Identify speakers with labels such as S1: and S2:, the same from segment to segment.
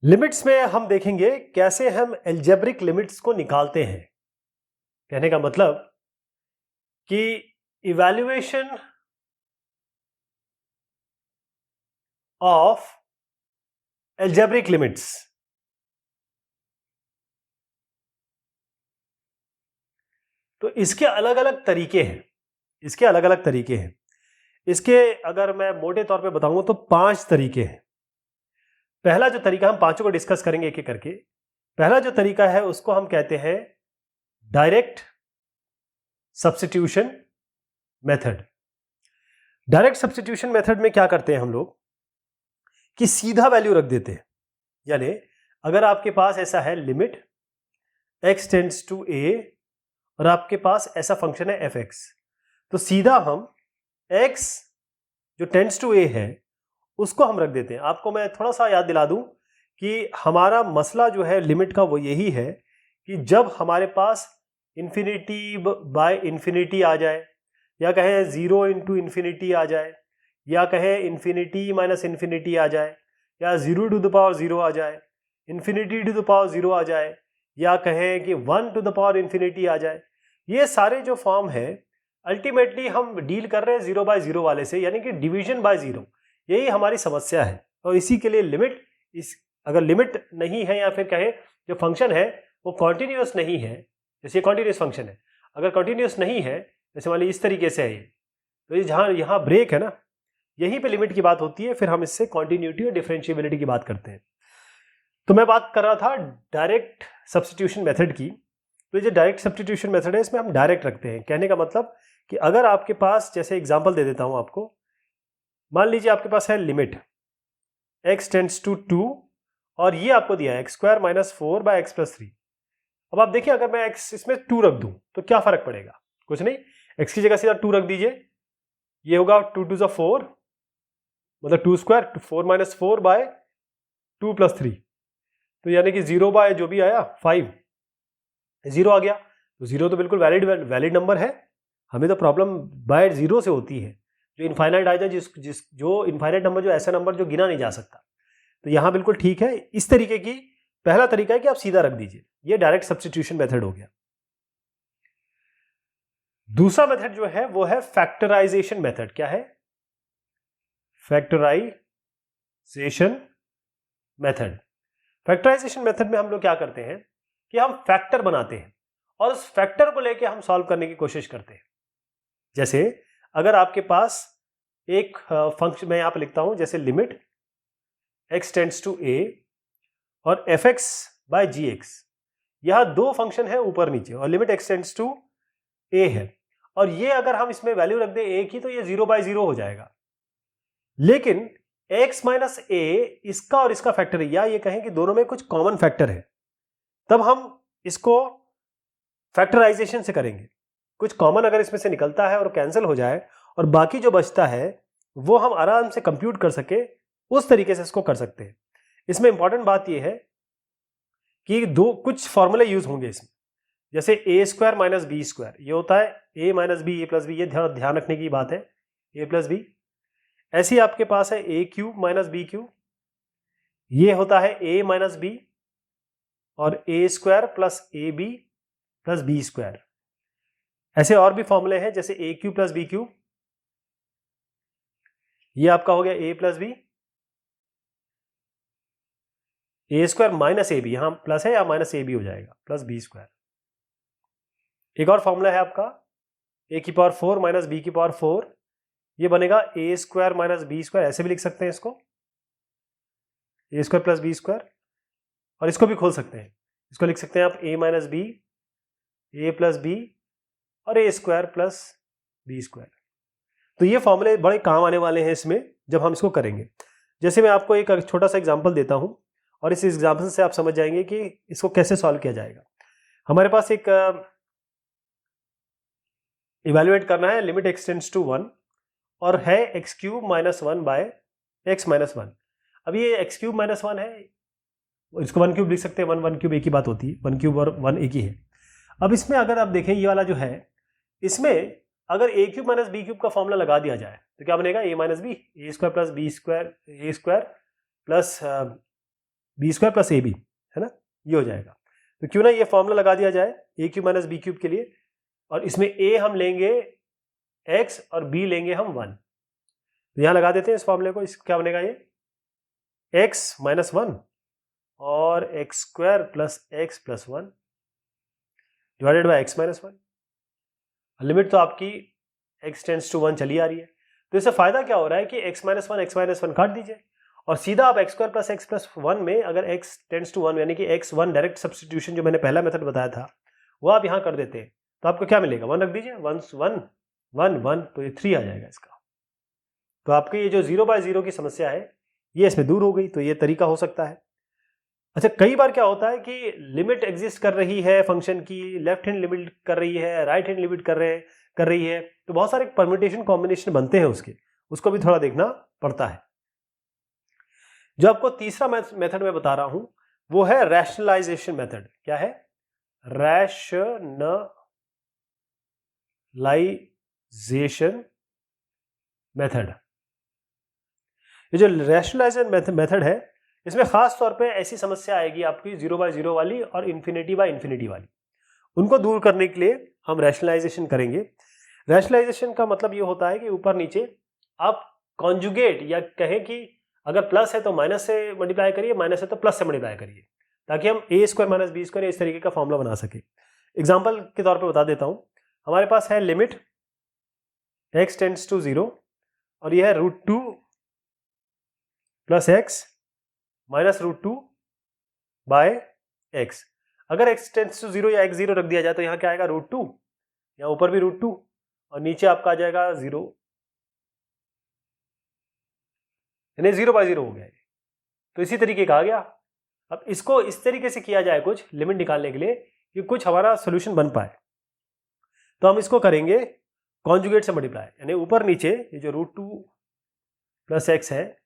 S1: Limits में हम देखेंगे कैसे हम एल्जेब्रिक लिमिट्स को निकालते हैं। कहने का मतलब कि इवैल्यूएशन ऑफ एल्जेब्रिक लिमिट्स, तो इसके अलग अलग तरीके हैं। इसके अगर मैं मोटे तौर पे बताऊं तो 5 तरीके हैं। पहला जो तरीका, हम पांचों को डिस्कस करेंगे एक एक करके। पहला जो तरीका है उसको हम कहते हैं direct substitution method. Direct substitution method में क्या करते हैं हम लोग कि सीधा वैल्यू रख देते हैं। यानी अगर आपके पास ऐसा है limit x tends to a और आपके पास ऐसा फंक्शन है fx, तो सीधा हम x जो टेंड्स टू a है उसको हम रख देते हैं। आपको मैं थोड़ा सा याद दिला दूं कि हमारा मसला जो है लिमिट का वो यही है कि जब हमारे पास इंफिनिटी बाय इंफिनिटी आ जाए, या कहें 0 इंटू इंफिनिटी आ जाए, या कहें इंफिनिटी माइनस इंफिनिटी आ जाए, या 0 टू द पावर 0 आ जाए, इंफिनिटी टू द पावर 0 आ जाए, या कहें कि 1 टू द पावर इंफिनिटी आ जाए, ये सारे जो फॉर्म है अल्टीमेटली हम डील कर रहे हैं 0 बाय 0 वाले से, यानी कि डिवीजन बाय 0। यही हमारी समस्या है और इसी के लिए लिमिट, अगर लिमिट नहीं है या फिर कहें जो फंक्शन है वो कॉन्टिन्यूस नहीं है, जैसे कॉन्टिन्यूस फंक्शन है, अगर कॉन्टिन्यूस नहीं है जैसे मान लीजिए इस तरीके से है ये, तो ये जहाँ यहाँ ब्रेक है ना, यहीं पे लिमिट की बात होती है। फिर हम इससे कॉन्टिन्यूटी और डिफरेंशिएबिलिटी की बात करते हैं। तो मैं बात कर रहा था डायरेक्ट सब्स्टिट्यूशन मेथड की। तो ये जो डायरेक्ट सब्स्टिट्यूशन मेथड है इसमें हम डायरेक्ट रखते हैं। कहने का मतलब कि अगर आपके पास, जैसे एग्जांपल दे देता हूं आपको, मान लीजिए आपके पास है लिमिट x टेंड्स टू 2 और ये आपको दिया है x² - 4 / x + 3। अब आप देखिए अगर मैं x इसमें 2 रख दूं तो क्या फर्क पड़ेगा? कुछ नहीं, x की जगह सीधा 2 रख दीजिए, ये होगा 2 2 4, मतलब 2² 4 - 4 / 2 + 3, तो यानी कि 0 बाय जो भी आया 5, 0 आ गया। तो 0 तो बिल्कुल वैलिड नंबर है, हमें तो प्रॉब्लम बाय 0 से होती है। जो इनफाइनाइट आ जाए, जो इनफाइनाइट नंबर, जो ऐसा नंबर जो गिना नहीं जा सकता, तो यहां बिल्कुल ठीक है। इस तरीके की पहला तरीका है कि आप सीधा रख दीजिए, ये डायरेक्ट सब्स्टिट्यूशन मेथड हो गया। दूसरा मेथड जो है वो है फैक्टराइजेशन मेथड। क्या है? Factorisation method. फैक्टराइजेशन मेथड में हम लोग क्या करते हैं कि हम फैक्टर बनाते हैं और उस फैक्टर को लेके हम सॉल्व करने की कोशिश करते हैं। जैसे अगर आपके पास एक फंक्शन मैं यहां पर लिखता हूं, जैसे limit x tends to a और fx बाय gx, यह दो फंक्शन है ऊपर नीचे, और limit x tends to a है, और ये अगर हम इसमें वैल्यू रख दें a की तो ये 0 बाय 0 हो जाएगा। लेकिन x माइनस a इसका और इसका फैक्टर है, या ये कहें कि दोनों में कुछ कॉमन फैक्टर है, तब हम इसको फैक्टराइजेशन से करेंगे। कुछ कॉमन अगर इसमें से निकलता है और कैंसिल हो जाए और बाकी जो बचता है वो हम आराम से कंप्यूट कर सके, उस तरीके से इसको कर सकते हैं। इसमें इंपॉर्टेंट बात यह है कि कुछ फॉर्मूले यूज होंगे इसमें, जैसे a² - b², ये होता है a - b a + b, ये ध्यान रखने की बात है, a + b। ऐसी आपके पास है a³ - b³, ये होता है a - b, और a² + ab + b²। ऐसे और भी फॉर्मूले हैं, जैसे a³ + b³, ये आपका हो गया a + b, a² - ab, यहां प्लस है या माइनस ab हो जाएगा, + b²। एक और फॉर्मूला है आपका a⁴ - b⁴, ये बनेगा a² - b², ऐसे भी लिख सकते हैं इसको, a² + b²। और इसको भी खोल सकते हैं, इसको लिख सकते हैं आप a - b, a + b और a² + b²। तो ये फॉर्मूले बड़े काम आने वाले हैं इसमें जब हम इसको करेंगे। जैसे मैं आपको एक छोटा सा एग्जांपल देता हूं और इस एग्जांपल से आप समझ जाएंगे कि इसको कैसे सॉल्व किया जाएगा। हमारे पास एक इवेल्युएट करना है, लिमिट x टेंड्स टू 1 और है x³ - 1 बाय x - 1। अब ये x³ - 1 है, इसको 1³ लिख सकते हैं, 1 एक ही बात होती है, 1³ और 1 एक ही है। अब इसमें अगर आप देखें ये वाला जो है, इसमें अगर a³ - b³ का फॉर्मूला लगा दिया जाए तो क्या बनेगा? a - b, a² + b², a² + B square plus A B, है ना, ये हो जाएगा। तो क्यों ना ये फॉर्मूला लगा दिया जाए ए क्यूब माइनस बी क्यूब के लिए, और इसमें ए हम लेंगे x और b लेंगे हम 1। तो यहां लगा देते हैं इस फॉर्मूले को। इस क्या बनेगा, ये x माइनस 1 और x square plus x plus 1 divided by x minus 1। Limit तो आपकी x टेंड्स टू 1 चली आ रही है। तो इससे फायदा क्या हो रहा है कि x माइनस 1 काट दीजिए और सीधा आप x square plus x plus 1 में अगर x टेंड्स टू 1 यानी कि x1 डायरेक्ट सब्स्टिट्यूशन जो मैंने पहला मेथड बताया था वो आप यहां कर देते हैं, तो आपको क्या मिलेगा, 1 रख दीजिए, 1 1 1 1, तो ये 3 आ जाएगा इसका। तो आपकी ये जो 0 बाय 0 की समस्या है ये इसमें दूर हो गई। तो ये तरीका हो सकता है। अच्छा, कई बार क्या होता है कि लिमिट एग्जिस्ट कर रही है फंक्शन की, लेफ्ट हैंड लिमिट कर रही है, राइट हैंड लिमिट कर रही है, तो बहुत सारे परम्यूटेशन कॉम्बिनेशन बनते हैं उसको भी थोड़ा देखना पड़ता है। जो आपको तीसरा मेथड मैं बता रहा हूं वो है रैशनलाइजेशन मेथड। क्या है, रैशनलाइजेशन मेथड। ये जो रैशनलाइजेशन मेथड है इसमें खास तौर पे ऐसी समस्या आएगी आपकी 0 बाय 0 वाली और इन्फिनिटी बाय इन्फिनिटी वाली। उनको दूर करने के लिए हम रैशनलाइजेशन करेंगे। रैशनलाइजेशन का मतलब ये होता है कि ऊपर नीचे आप कॉन्जुगेट, या कहें कि अगर प्लस है तो माइनस से मल्टीप्लाई करिए, माइनस है तो प्लस से मल्टीप्लाई करिए, ताकि हम ए स्क्वायर माइनस बी स्क्वायर इस तरीके का फॉर्मूला बना सके। एग्जाम्पल के तौर पर बता देता हूं। हमारे पास है लिमिट x टेंड्स टू 0 और यह है √2 plus X minus √2 by X. अगर x टेंड्स टू 0 या x0 रख दिया जाए तो यहाँ क्या आएगा, √2, यहाँ ऊपर भी √2 और नीचे आपका आ जाएगा 0, यानी 0 बाय 0 हो गया। तो इसी तरीके का आ गया। अब इसको इस तरीके से किया जाए कुछ लिमिट निकालने के लिए कि कुछ हमारा सोल्यूशन बन पाए, तो हम इसको करेंगे कॉन्जुगेट से मल्टीप्लाई, यानी ऊपर नीचे ये जो √2 प्लस एक्स है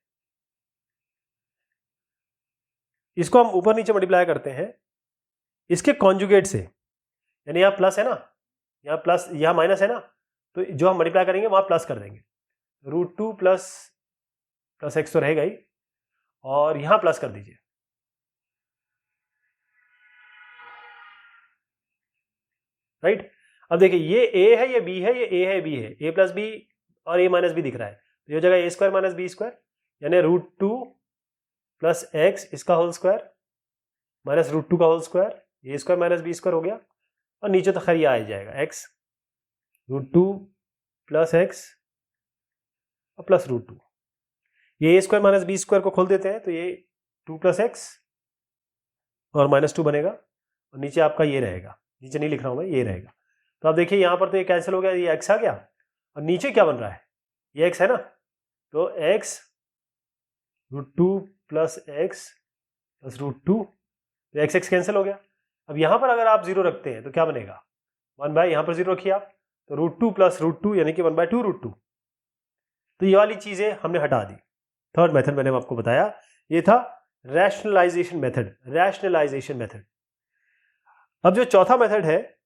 S1: इसको हम ऊपर नीचे मल्टीप्लाई करते हैं इसके कॉन्जुगेट से, यानी यहाँ प्लस है ना, यहाँ प्लस, यहाँ माइनस है ना, तो जो हम मल्टीप्लाई करेंगे वहां प्लस कर देंगे। √2 प्लस एक्स तो रहेगा ही, और यहां प्लस कर दीजिए। राइट, अब देखिए ये a है, ये b है, ये a है, b है, a प्लस बी और a माइनस बी दिख रहा है, तो ये जगह a square minus B square, यानी √2 प्लस एक्स इसका होल स्क्वायर माइनस √2 का whole square, A square minus B square हो गया। और नीचे तो खैर ये आ जाएगा x √2 प्लस एक्स और प्लस √2। ये ए स्क्वायर माइनस बी स्क्वायर को खोल देते हैं तो ये 2 प्लस एक्स और माइनस 2 बनेगा, और नीचे आपका ये रहेगा, नीचे नहीं लिख रहा हूं मैं, ये रहेगा। तो आप देखिए यहाँ पर तो ये कैंसिल हो गया, ये x आ गया, और नीचे क्या बन रहा है, ये x है ना, तो x √2 प्लस एक्स प्लस √2, तो x x कैंसिल हो गया। अब यहाँ पर अगर आप 0 रखते हैं तो क्या बनेगा, 1 बाय, यहाँ पर 0 रखिए आप, तो √2 प्लस √2 यानी कि 1/2 √2। तो ये वाली चीजें हमने हटा दी। थर्ड मेथड मैंने आपको बताया, ये था रैशनलाइजेशन मेथड। अब जो चौथा मेथड है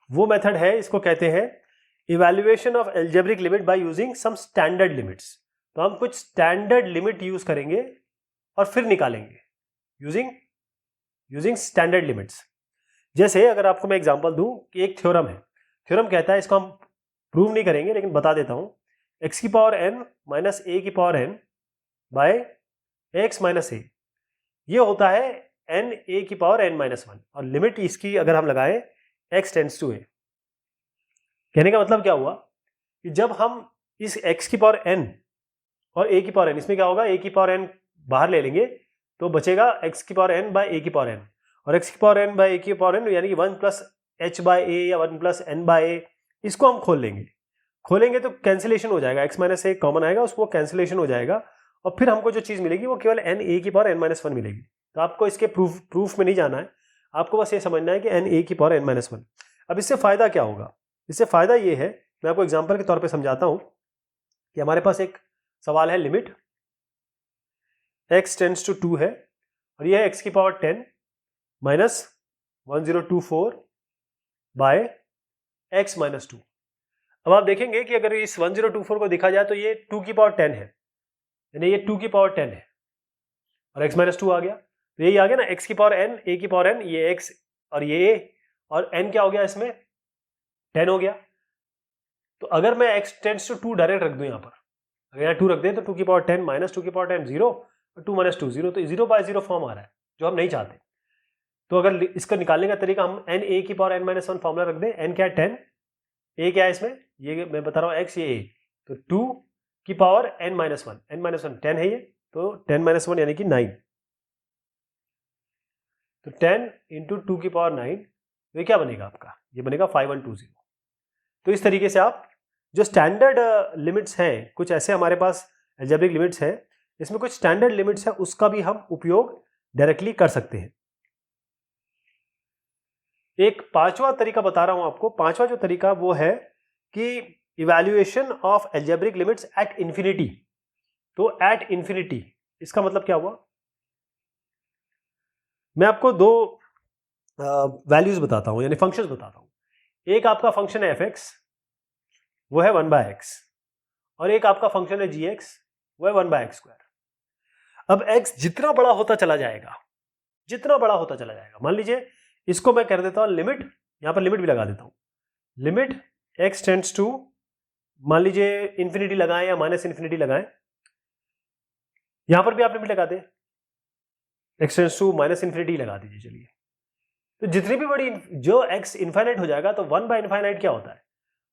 S1: वो मेथड है, इसको कहते हैं evaluation of algebraic limit by using some standard limits. तो हम कुछ स्टैंडर्ड लिमिट यूज करेंगे और फिर निकालेंगे यूजिंग स्टैंडर्ड लिमिट्स। जैसे अगर आपको मैं एग्जांपल दूं कि एक थ्योरम है, थ्योरम कहता है, इसको हम प्रूव नहीं करेंगे लेकिन बता देता हूं, x की पावर n माइनस a की power n by x minus a, ये होता है n a की पावर n माइनस 1, और लिमिट इसकी अगर हम लगाएं x टेंड्स टू a। कहने का मतलब क्या हुआ कि जब हम इस x की पावर n और a की पावर n, इसमें क्या होगा, a की पावर n बाहर ले लेंगे तो बचेगा x की पावर n बाय a की पावर n, और x की पावर n बाय a की पावर n यानी कि 1 प्लस h बाय a या 1 प्लस n बाय a, इसको हम खोलेंगे तो कैंसिलेशन हो जाएगा, x माइनस a कॉमन आएगा, उसको कैंसिलेशन हो जाएगा, और फिर हमको जो चीज मिलेगी वो केवल n a की पावर n माइनस 1 मिलेगी। तो आपको इसके प्रूफ में नहीं जाना है, आपको बस ये समझना है कि n a की पावर n माइनस 1। अब इससे फायदा क्या होगा, इससे फायदा ये है, मैं आपको एग्जाम्पल के तौर पर समझाता हूं कि हमारे पास एक सवाल है, लिमिट x टेंड्स टू 2 है और यह है x की power 10 minus 1024 by x minus 2। अब आप देखेंगे कि अगर इस 1024 को देखा जाए तो ये 2 की पावर 10 है, यानी ये 2 की पावर 10 है, और x माइनस 2 आ गया, तो यही आ गया ना x की पावर n, a की पावर n, ये x और ये a, और n क्या हो गया इसमें 10 हो गया। तो अगर मैं x टेंड्स टू 2 डायरेक्ट रख दूं यहाँ पर, अगर यहाँ 2 रख दें तो 2 की पावर 10 माइनस 2 की पावर 10 0 और 2 माइनस 2 0, तो 0/0 फॉर्म आ रहा है जो हम नहीं चाहते। तो अगर इसको निकालने का तरीका हम n a की पावर n माइनस 1 फॉर्मूला रख दें, n क्या है 10, a क्या है इसमें, ये मैं बता रहा हूँ x, ये a, तो 2 की power n minus 1, n minus 1 10 है ये, तो 10 माइनस 1 यानी कि 9, तो 10 इंटू 2 की पावर 9, ये क्या बनेगा आपका, ये बनेगा 5120। तो इस तरीके से आप जो स्टैंडर्ड लिमिट्स हैं, कुछ ऐसे हमारे पास अलजेब्रिक लिमिट्स हैं, इसमें कुछ स्टैंडर्ड लिमिट्स हैं, उसका भी हम उपयोग डायरेक्टली कर सकते हैं। एक पांचवा तरीका बता रहा हूं आपको, पांचवा जो तरीका वो है कि evaluation of algebraic limits at infinity. तो एट इंफिनिटी इसका मतलब क्या हुआ, मैं आपको दो वैल्यूज बताता हूं, यानी फंक्शंस बताता हूं। एक आपका फंक्शन है fx, वो है 1/x, और एक आपका फंक्शन है gx, वो है 1/x²। अब x जितना बड़ा होता चला जाएगा, जितना बड़ा होता चला जाएगा, मान लीजिए इसको मैं कर देता हूं लिमिट, यहां पर लिमिट भी लगा देता हूं, लिमिट x टेंड्स टू, मान लीजिए इंफिनिटी लगाएं या माइनस इंफिनिटी लगाएं, यहां पर भी आप लिमिट लगा दें, x tends to minus infinity लगा दीजिए। चलिए, तो जितनी भी बड़ी जो x इनफाइनाइट हो जाएगा, तो 1/इनफाइनाइट क्या होता है,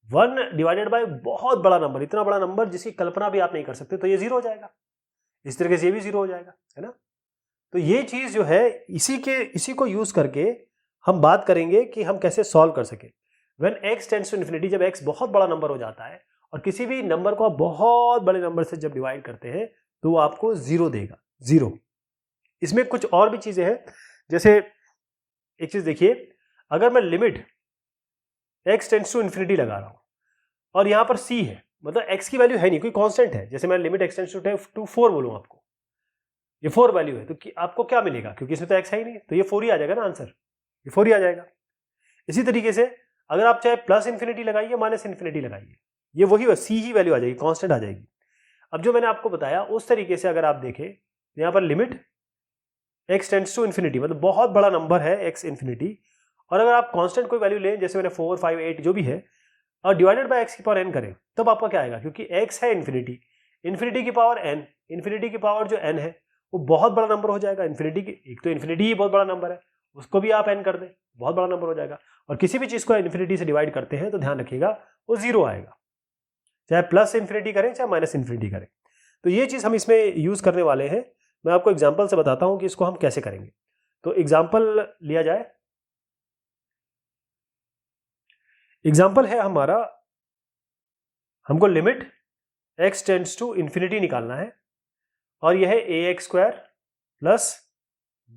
S1: 1 डिवाइडेड बाय बहुत बड़ा नंबर, इतना बड़ा नंबर जिसकी कल्पना भी आप नहीं कर सकते, तो ये 0 हो जाएगा। इस तरीके से ये भी 0 हो जाएगा, है ना। तो ये चीज जो है, इसी को यूज करके हम बात करेंगे कि हम कैसे सॉल्व कर सके। When x tends to infinity, जब x बहुत बड़ा नंबर हो जाता है और किसी भी नंबर को आप बहुत बड़े नंबर से जब डिवाइड करते हैं तो वो आपको 0 देगा, 0। इसमें कुछ और भी चीजें हैं, जैसे एक चीज देखिए, अगर मैं limit x tends to infinity लगा रहा हूं और यहां पर c है, मतलब x की वैल्यू है नहीं, कोई कांस्टेंट है, जैसे मैं लिमिट x टेंड्स टू 4 बोलूं आपको, ये 4 वैल्यू है, तो आपको क्या मिलेगा, क्योंकि इसमें तो x है ही नहीं, तो ये 4 ही आ जाएगा ना आंसर, ये 4 ही आ जाएगा। इसी तरीके से अगर आप चाहे प्लस इन्फिनिटी लगाइए, माइनस इन्फिनिटी लगाइए, ये वही सी ही वैल्यू आ जाएगी, कांस्टेंट आ जाएगी। अब जो मैंने आपको बताया उस तरीके से अगर आप देखें, तो यहां पर limit x tends to infinity, मतलब बहुत बड़ा नंबर है x इन्फिनिटी, और अगर आप कांस्टेंट कोई वैल्यू लें, जैसे मैंने 4, 5, 8 जो भी है, और डिवाइडेड बाय x की पावर n करें, तब आपका क्या आएगा, क्योंकि x है इन्फिनिटी, इन्फिनिटी की पावर n, इन्फिनिटी की पावर जो n है वो बहुत बड़ा नंबर हो जाएगा। इन्फिनिटी की, एक तो इन्फिनिटी ही बहुत बड़ा नंबर है, उसको भी आप n कर दें, बहुत बड़ा नंबर हो जाएगा। और किसी भी चीज को इन्फिनिटी से डिवाइड करते हैं तो ध्यान रखिएगा वो 0 आएगा, चाहे प्लस इन्फिनिटी करें चाहे माइनस इन्फिनिटी करें। तो ये चीज हम इसमें यूज करने वाले हैं। मैं आपको एग्जाम्पल से बताता हूं कि इसको हम कैसे करेंगे। तो एग्जाम्पल लिया जाए, एग्जाम्पल है हमारा, हमको limit x tends to infinity निकालना है, और यह है ax² plus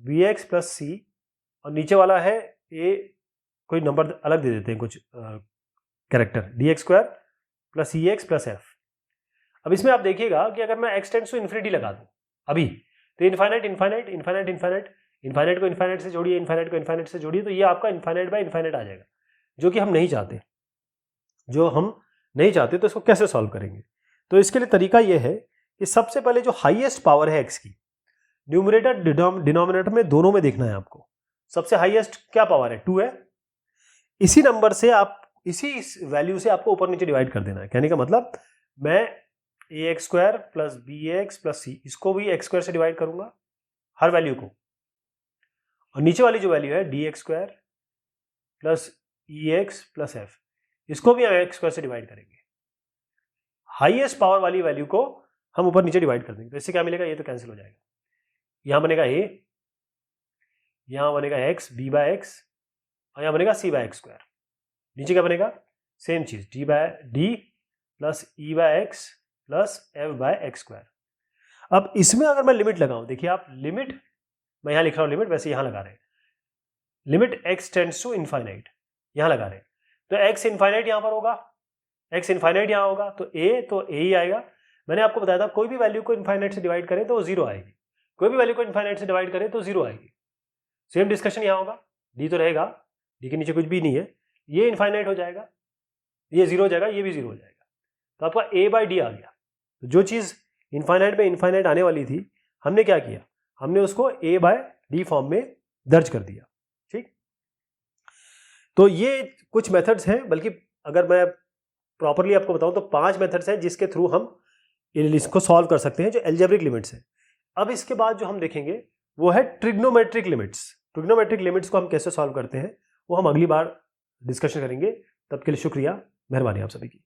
S1: bx plus c, और नीचे वाला है a, कोई नंबर अलग दे देते हैं, कुछ character, dx² plus ex plus f। अब इसमें आप देखिएगा कि अगर मैं x टेंड्स टू इन्फिनिटी लगा दूं अभी, तो infinite infinite infinite infinite, infinite को इनफाइनाइट से जोड़िए, इनफाइनाइट को इनफाइनाइट से जोड़िए, तो ये आपका इनफाइनाइट बाय इनफाइनाइट आ जाएगा, जो कि हम नहीं चाहते, जो हम नहीं चाहते। तो इसको कैसे सॉल्व करेंगे, तो इसके लिए तरीका यह है कि सबसे पहले जो हाईएस्ट पावर है x की, न्यूमरेटर डिनोमिनेटर में दोनों में देखना है आपको, सबसे हाईएस्ट क्या पावर है, 2 है, इसी नंबर से आप, इसी वैल्यू से आपको ऊपर नीचे डिवाइड कर देना है। कहने का मतलब, मैं ax² plus bx plus c, इसको भी x² से डिवाइड करूंगा हर वैल्यू को, और नीचे वाली जो वैल्यू है dx² plus ex plus f, इसको भी हम x² से डिवाइड करेंगे। हाईएस्ट पावर वाली वैल्यू को हम ऊपर नीचे डिवाइड कर देंगे, तो इससे क्या मिलेगा, ये तो कैंसिल हो जाएगा, यहां बनेगा a, यहां बनेगा x b/x, और यहां बनेगा c/x²। नीचे क्या बनेगा, सेम चीज, d plus e/x plus f/x²। अब इसमें अगर मैं लिमिट लगाऊं, देखिए आप, लिमिट मैं यहां लिख रहा हूं, लिमिट वैसे यहां लगा रहे हैं, limit x tends to infinite यहां लगा रहे हैं, तो x इनफाइनाइट यहां पर होगा, x इनफाइनाइट यहां होगा, तो a ही आएगा। मैंने आपको बताया था कोई भी वैल्यू को इनफाइनाइट से डिवाइड करें तो वो 0 आएगी, कोई भी वैल्यू को इनफाइनाइट से डिवाइड करें तो 0 आएगी। सेम डिस्कशन यहां होगा, d तो रहेगा, d के नीचे कुछ भी नहीं है, ये इनफाइनाइट हो जाएगा, ये 0 हो जाएगा, ये भी 0 हो जाएगा, तो आपका a/d आ गया। तो जो चीज इनफाइनाइट में इनफाइनाइट आने वाली थी, हमने क्या किया, हमने उसको a बाय डी फॉर्म में दर्ज कर दिया। ठीक, तो ये कुछ मेथड्स हैं, बल्कि अगर मैं प्रॉपरली आपको बताऊं तो 5 मेथड्स हैं जिसके थ्रू हम इसको सॉल्व कर सकते हैं, जो एल्जेब्रिक लिमिट्स हैं। अब इसके बाद जो हम देखेंगे वो है ट्रिग्नोमेट्रिक लिमिट्स। ट्रिग्नोमेट्रिक लिमिट्स को हम कैसे सॉल्व करते हैं वो हम अगली बार डिस्कशन करेंगे। तब के लिए शुक्रिया, मेहरबानी आप सभी की।